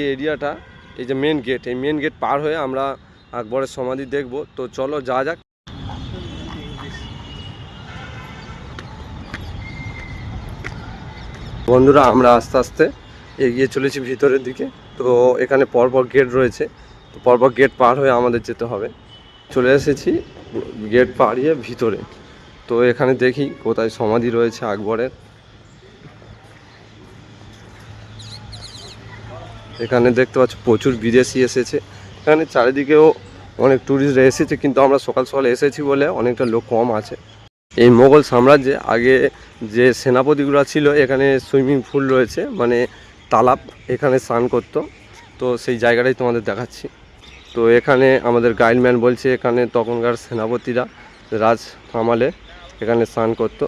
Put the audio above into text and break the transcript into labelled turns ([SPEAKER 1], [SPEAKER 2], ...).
[SPEAKER 1] এই এরিয়াটা, এই যে মেন গেট, এই মেন গেট পার হয়ে আমরা আকবরের সমাধি দেখব। তো চলো যা যাক। বন্ধুরা আমরা আস্তে আস্তে এগিয়ে চলেছি ভিতরের দিকে। তো এখানে পরপর গেট রয়েছে, তো পরপর গেট পার হয়ে আমাদের যেতে হবে। চলে এসেছি গেট পাড়িয়ে ভিতরে। তো এখানে দেখি কোথায় সমাধি রয়েছে আকবরের। এখানে দেখতে পাচ্ছ প্রচুর বিদেশি এসেছে। এখানে চারিদিকেও অনেক ট্যুরিস্টরা এসেছে, কিন্তু আমরা সকাল সকাল এসেছি বলে অনেকটা লোক কম আছে। এই মোগল সাম্রাজ্যে আগে যে সেনাপতিগুলো ছিল, এখানে সুইমিং পুল রয়েছে, মানে তালাব, এখানে স্নান করতো। তো সেই জায়গাটাই তোমাদের দেখাচ্ছি। তো এখানে আমাদের গাইডম্যান বলছে এখানে তখনকার সেনাপতিরা রাজ আমলে এখানে স্নান করতো।